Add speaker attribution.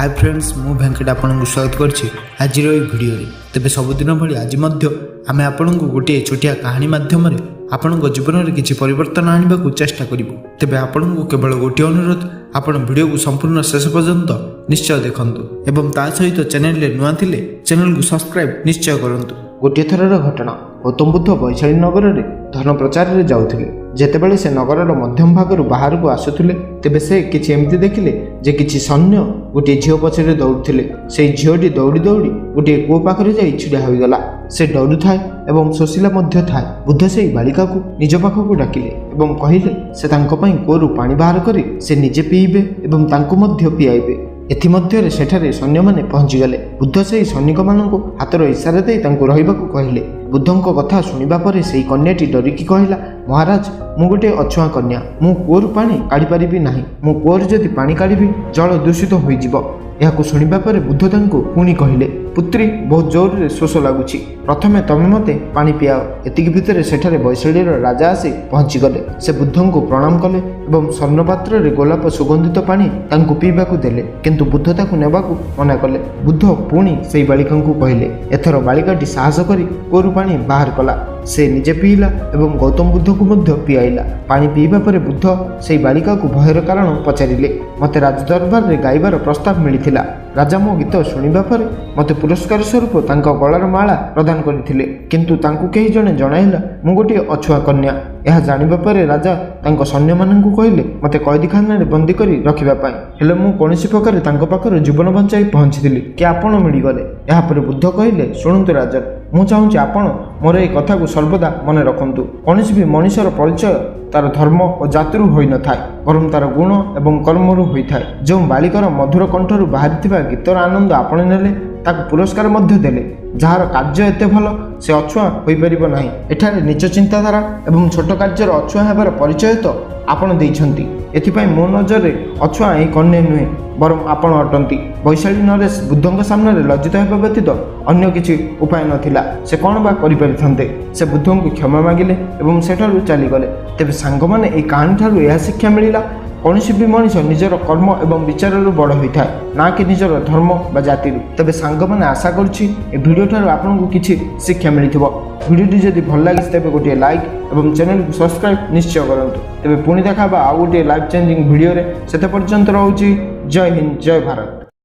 Speaker 1: Hi friends मु भेंकट आपको स्वागत करछि आज भिडियो रे। तेबे सबुदिन भली आज आम आपन को गोटे छोटिया कहानी माध्यम आपण जीवन में किसी परिवर्तन आने को चेष्टा करूँ। तेबे आपण को केवल गोटे अनुरोध आपण वीडियो को संपूर्ण शेष पर्यंत निश्चय देखंतु एवं ता सहित चैनल रे नुआ थिले चैनल को सब्सक्राइब निश्चय करंतु। गोटे थरर घटना गौतम बुद्ध वैशाली नगर में धन प्रचार रे जाउथिले। जेतेबेले से नगर मध्यम भाग बाहर को आसुथिले तेबे से किछि एमती देखिले जे किछि सैन्य गोटे झील पछरे दौड़ुथिले। से झीलटी दौड़ी दौड़ी गोटे कूप पाखरे जाई छिड़ा होइगला। से डरू थाए एवं शोषिला मध्य थाए। बुद्ध से बालिका को निज पाखक डाकिले एवं कहिले से तांको पई कूरू पानी बाहर करी से निजे पीइबे एवं तांको मध्य पियाइबे। एथिमध्यरे सेठारे सैन्य माने पहुंची गले। बुद्ध से सैनिक मानक हाथर इशारा दे तांको रहिबाकू कहिले। बुद्धंको कथा सुनिबा परे सेई कन्याटी डरिकी कहिला, महाराज मु गोटे अछुआ कन्या, मु कूरू पानी काढी परिबी नाही। मु कूरू जदि पानी काढिबी जल दूषित होई जिवो। एहाकू सुनिबा परे बुद्ध तांको पुणी कहिले, पुत्री बहुत जोर रे शोष लागुछि, प्रथमे तमे मते पानी पियाओ। एतिक भितरे सेठारे वैशालीर राजा आसी पहुंची गले। से बुद्धंको प्रणाम कले एवं स्वर्णपात्र रे गोलाप सुगंधित पानी तांको पीबाकू देले, किंतु बुद्ध ताकू नेबाकू मना कले। बुद्ध पुणी सेई बालिकांकू कहिले। एथर बालिकाटी साहस करी कूरू पानी बाहर कला। से निजे पीला एवं गौतम बुद्ध को मध्य पियाइला। पानी पीबा परे बुद्ध सेई बालिका को भयर कारण पचारिले, मते राजदरबार रे गाइबार प्रस्ताव मिलिथिला। राजा मो गीत शुणिबा परे मते पुरस्कार स्वरूप तांका गଳାର माला प्रदान करथिले, किंतु तांकु केही जणे जणाइला मु गोटे अछुआ कन्या। यह जानिबा परे राजा तांका सैन्य माननकु कहिले मते कैदीखाना रे बंदी करी रखिबा पई, हेले मु कोनोसी प्रकार तांका पाखर जीवन बंचाई पहुंचीथिली कि आपण मिली गले। यहा परे बुद्ध कहिले, शुणंतु राजन, मु चाहूछि आपण मोर ए कथा को सर्वदा मन रखंतु। कोनोसी भी मनुष्यर परिचय तार धर्म और जातिरु होई न थाए, बरं तार गुण एवं कर्मरु होई थाए। जो बालिकार मधुर कंठरु बाहरिथिबा गीतर आनंद आपण नेले ताक पुरस्कार मध्य देले। जार कार्य एते भल से अछुआ होई परिबो नाही। एठारे नीच चिंताधारा एवं छोट कार्यर अछुआ हेबार परिचय तो आपण देइछंती। एथिपाई मो नजर अछुआ ए कन्या नुहे बरं आपण अटंती। वैशाली नरेश बुद्धंक सामने लज्जित हेबा व्यतीत अन्य किछि उपाय नथिला। से कोन बा करि परिथंते। से बुद्धंक क्षमा मागिले एवं सेठारु चली गले। तेबे सांग माने ए कहानी ठारु एहा शिक्षा मिलिला, कौनसी भी मनुष्य निजर कर्म एवं विचार बड़ होता है, ना कि निजर धर्म बा जाति। तेबे सांग माने आशा करुछि ए वीडियो ठारु आपनको किछि शिक्षा मिलिथिबो। वीडियोटी जदि भल लागिस तेबे गोटे लाइक एवं चैनल को सब्सक्राइब निश्चय करंतु। तेबे पुणी देखाबा आ गोटे लाइफ चेंजिंग वीडियो रे। सेते पर्यंत रहउछि जय हिंद जय भारत।